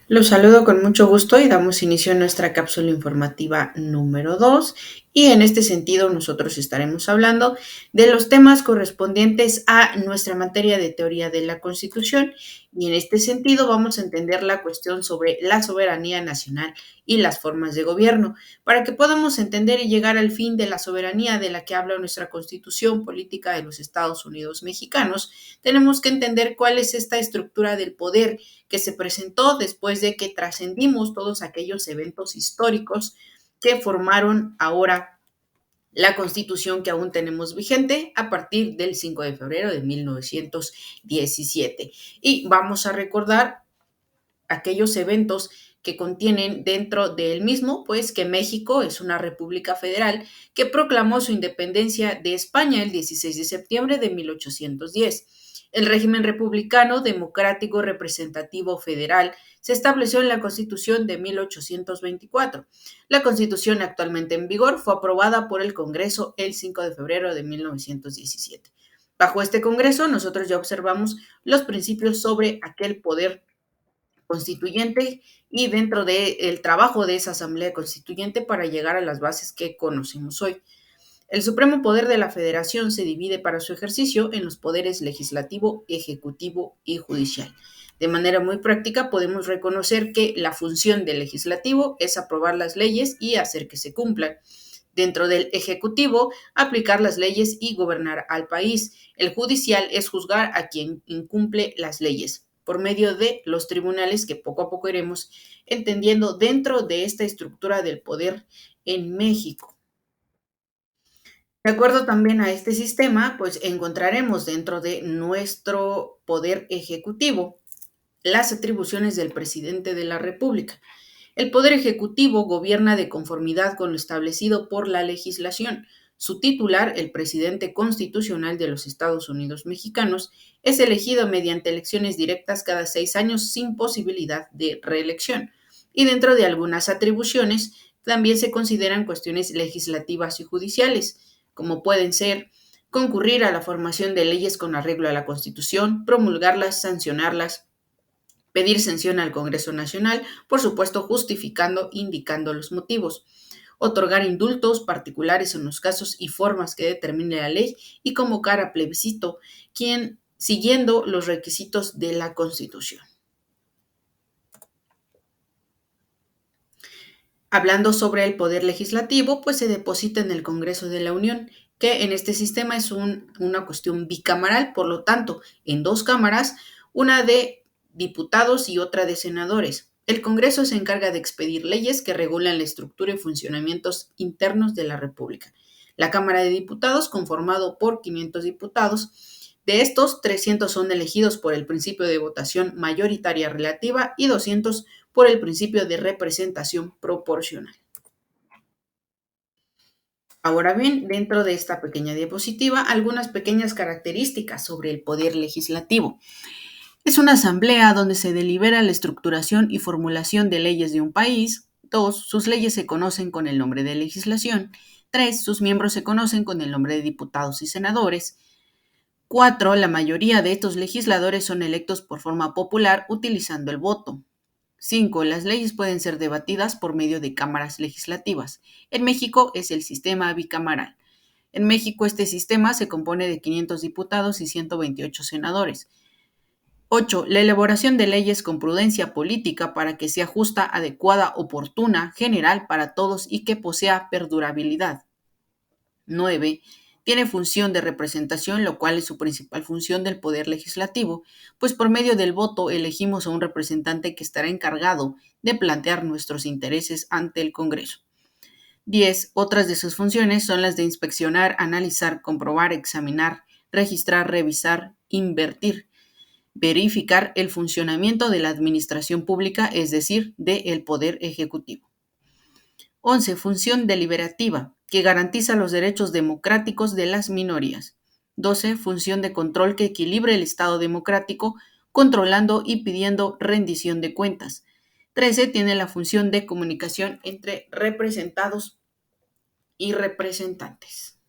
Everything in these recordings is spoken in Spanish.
Los saludo con mucho gusto y damos inicio a nuestra cápsula informativa número 2. Y en este sentido nosotros estaremos hablando de los temas correspondientes a nuestra materia de teoría de la Constitución, y en este sentido vamos a entender la cuestión sobre la soberanía nacional y las formas de gobierno, para que podamos entender y llegar al fin de la soberanía de la que habla nuestra Constitución política de los Estados Unidos mexicanos. Tenemos que entender cuál es esta estructura del poder que se presentó después de que trascendimos todos aquellos eventos históricos que formaron ahora la Constitución que aún tenemos vigente a partir del 5 de febrero de 1917. Y vamos a recordar aquellos eventos que contienen dentro del mismo, pues que México es una república federal que proclamó su independencia de España el 16 de septiembre de 1810. El régimen republicano, democrático, representativo, federal se estableció en la Constitución de 1824. La Constitución actualmente en vigor fue aprobada por el Congreso el 5 de febrero de 1917. Bajo este Congreso, nosotros ya observamos los principios sobre aquel poder constituyente y dentro del trabajo de esa asamblea constituyente para llegar a las bases que conocemos hoy. El supremo poder de la federación se divide para su ejercicio en los poderes legislativo, ejecutivo y judicial. De manera muy práctica podemos reconocer que la función del legislativo es aprobar las leyes y hacer que se cumplan. Dentro del ejecutivo, aplicar las leyes y gobernar al país. El judicial es juzgar a quien incumple las leyes por medio de los tribunales que poco a poco iremos entendiendo dentro de esta estructura del poder en México. De acuerdo también a este sistema, pues encontraremos dentro de nuestro poder ejecutivo las atribuciones del presidente de la República. El Poder Ejecutivo gobierna de conformidad con lo establecido por la legislación. Su titular, el presidente constitucional de los Estados Unidos mexicanos, es elegido mediante elecciones directas cada 6 años sin posibilidad de reelección. Y dentro de algunas atribuciones también se consideran cuestiones legislativas y judiciales, como pueden ser concurrir a la formación de leyes con arreglo a la Constitución, promulgarlas, sancionarlas, pedir sanción al Congreso Nacional, por supuesto justificando, indicando los motivos, otorgar indultos particulares en los casos y formas que determine la ley y convocar a plebiscito, quien siguiendo los requisitos de la Constitución. Hablando sobre el poder legislativo, pues se deposita en el Congreso de la Unión, que en este sistema es una cuestión bicamaral, por lo tanto, en dos cámaras, una de diputados y otra de senadores. El Congreso se encarga de expedir leyes que regulan la estructura y funcionamientos internos de la República. La Cámara de Diputados, conformado por 500 diputados, de estos, 300 son elegidos por el principio de votación mayoritaria relativa y 200 por el principio de representación proporcional. Ahora bien, dentro de esta pequeña diapositiva, algunas pequeñas características sobre el poder legislativo. Es una asamblea donde se delibera la estructuración y formulación de leyes de un país. 2. Sus leyes se conocen con el nombre de legislación. 3. Sus miembros se conocen con el nombre de diputados y senadores. 4. La mayoría de estos legisladores son electos por forma popular utilizando el voto. 5. Las leyes pueden ser debatidas por medio de cámaras legislativas. En México es el sistema bicameral. En México este sistema se compone de 500 diputados y 128 senadores. 8. La elaboración de leyes con prudencia política para que sea justa, adecuada, oportuna, general para todos y que posea perdurabilidad. 9. Tiene función de representación, lo cual es su principal función del poder legislativo, pues por medio del voto elegimos a un representante que estará encargado de plantear nuestros intereses ante el Congreso. 10. Otras de sus funciones son las de inspeccionar, analizar, comprobar, examinar, registrar, revisar, invertir, verificar el funcionamiento de la administración pública, es decir, del poder ejecutivo. 11. Función deliberativa, que garantiza los derechos democráticos de las minorías. 12. Función de control que equilibre el Estado democrático, controlando y pidiendo rendición de cuentas. 13. Tiene la función de comunicación entre representados y representantes.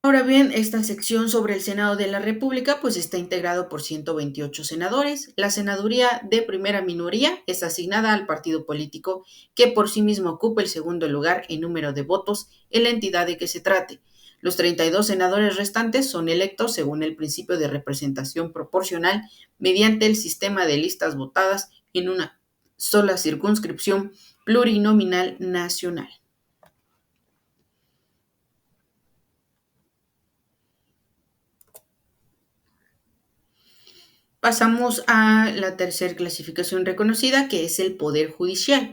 Ahora bien, esta sección sobre el Senado de la República pues está integrado por 128 senadores. La senaduría de primera minoría es asignada al partido político que por sí mismo ocupa el segundo lugar en número de votos en la entidad de que se trate. Los 32 senadores restantes son electos según el principio de representación proporcional mediante el sistema de listas votadas en una sola circunscripción plurinominal nacional. Pasamos a la tercera clasificación reconocida, que es el Poder Judicial.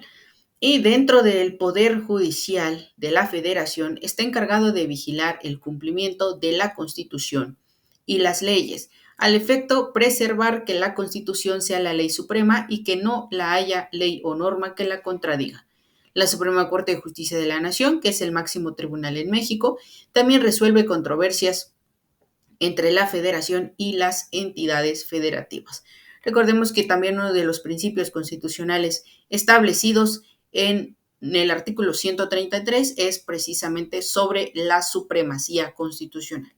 Y dentro del Poder Judicial de la Federación está encargado de vigilar el cumplimiento de la Constitución y las leyes, al efecto preservar que la Constitución sea la ley suprema y que no la haya ley o norma que la contradiga. La Suprema Corte de Justicia de la Nación, que es el máximo tribunal en México, también resuelve controversias entre la federación y las entidades federativas. Recordemos que también uno de los principios constitucionales establecidos en el artículo 133 es precisamente sobre la supremacía constitucional.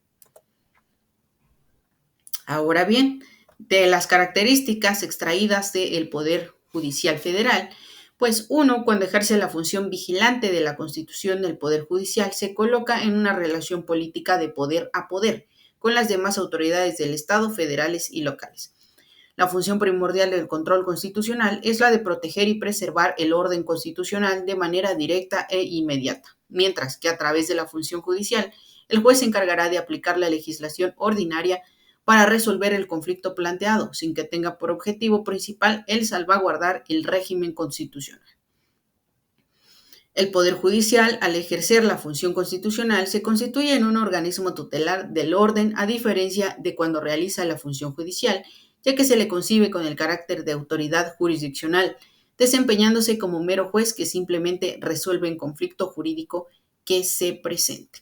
Ahora bien, de las características extraídas del Poder Judicial Federal, pues uno, cuando ejerce la función vigilante de la Constitución del Poder Judicial, se coloca en una relación política de poder a poder con las demás autoridades del Estado, federales y locales. La función primordial del control constitucional es la de proteger y preservar el orden constitucional de manera directa e inmediata, mientras que a través de la función judicial, el juez se encargará de aplicar la legislación ordinaria para resolver el conflicto planteado, sin que tenga por objetivo principal el salvaguardar el régimen constitucional. El Poder Judicial, al ejercer la función constitucional, se constituye en un organismo tutelar del orden, a diferencia de cuando realiza la función judicial, ya que se le concibe con el carácter de autoridad jurisdiccional, desempeñándose como mero juez que simplemente resuelve un conflicto jurídico que se presente.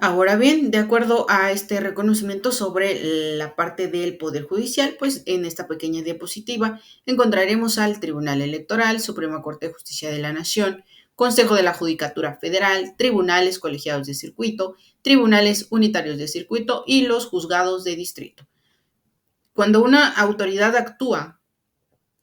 Ahora bien, de acuerdo a este reconocimiento sobre la parte del Poder Judicial, pues en esta pequeña diapositiva encontraremos al Tribunal Electoral, Suprema Corte de Justicia de la Nación, Consejo de la Judicatura Federal, tribunales colegiados de circuito, tribunales unitarios de circuito y los juzgados de distrito. Cuando una autoridad actúa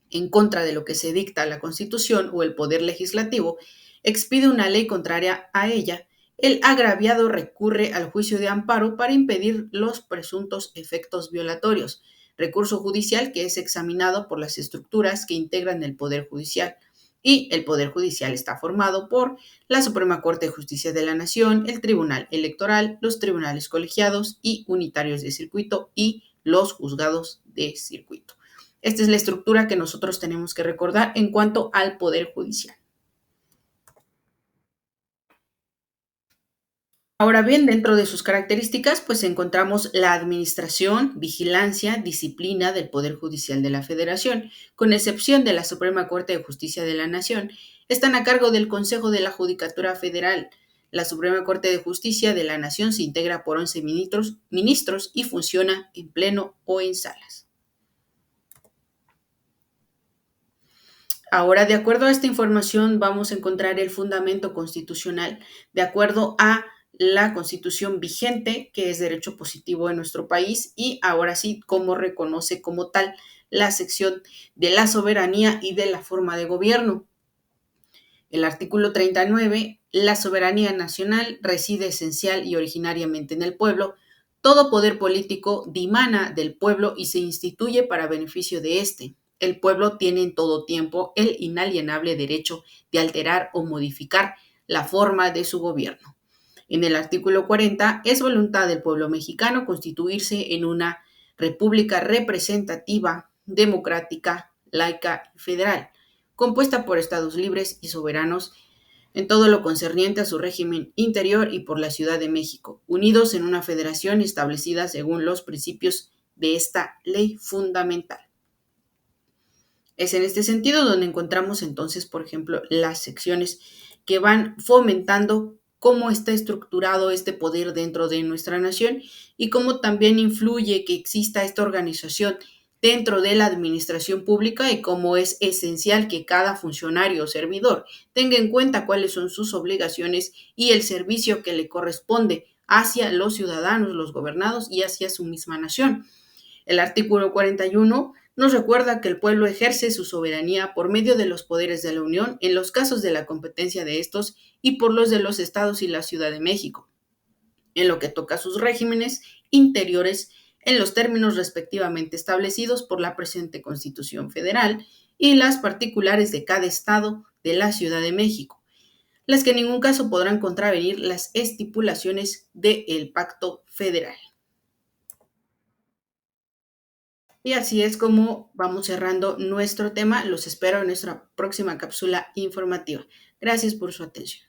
en contra de lo que se dicta la Constitución o el Poder Legislativo, expide una ley contraria a ella, el agraviado recurre al juicio de amparo para impedir los presuntos efectos violatorios, recurso judicial que es examinado por las estructuras que integran el Poder Judicial. Y el Poder Judicial está formado por la Suprema Corte de Justicia de la Nación, el Tribunal Electoral, los tribunales colegiados y unitarios de circuito y los juzgados de circuito. Esta es la estructura que nosotros tenemos que recordar en cuanto al Poder Judicial. Ahora bien, dentro de sus características, pues encontramos la administración, vigilancia, disciplina del Poder Judicial de la Federación, con excepción de la Suprema Corte de Justicia de la Nación, están a cargo del Consejo de la Judicatura Federal. La Suprema Corte de Justicia de la Nación se integra por 11 ministros y funciona en pleno o en salas. Ahora, de acuerdo a esta información, vamos a encontrar el fundamento constitucional de acuerdo a la Constitución vigente, que es derecho positivo en nuestro país, y ahora sí, cómo reconoce como tal la sección de la soberanía y de la forma de gobierno. El artículo 39, la soberanía nacional reside esencial y originariamente en el pueblo. Todo poder político dimana del pueblo y se instituye para beneficio de éste. El pueblo tiene en todo tiempo el inalienable derecho de alterar o modificar la forma de su gobierno. En el artículo 40, es voluntad del pueblo mexicano constituirse en una república representativa, democrática, laica y federal, compuesta por estados libres y soberanos en todo lo concerniente a su régimen interior y por la Ciudad de México, unidos en una federación establecida según los principios de esta ley fundamental. Es en este sentido donde encontramos entonces, por ejemplo, las secciones que van fomentando cómo está estructurado este poder dentro de nuestra nación y cómo también influye que exista esta organización dentro de la administración pública y cómo es esencial que cada funcionario o servidor tenga en cuenta cuáles son sus obligaciones y el servicio que le corresponde hacia los ciudadanos, los gobernados y hacia su misma nación. El artículo 41 nos recuerda que el pueblo ejerce su soberanía por medio de los poderes de la Unión en los casos de la competencia de estos y por los de los estados y la Ciudad de México, en lo que toca a sus regímenes interiores en los términos respectivamente establecidos por la presente Constitución Federal y las particulares de cada estado de la Ciudad de México, las que en ningún caso podrán contravenir las estipulaciones del Pacto Federal. Y así es como vamos cerrando nuestro tema. Los espero en nuestra próxima cápsula informativa. Gracias por su atención.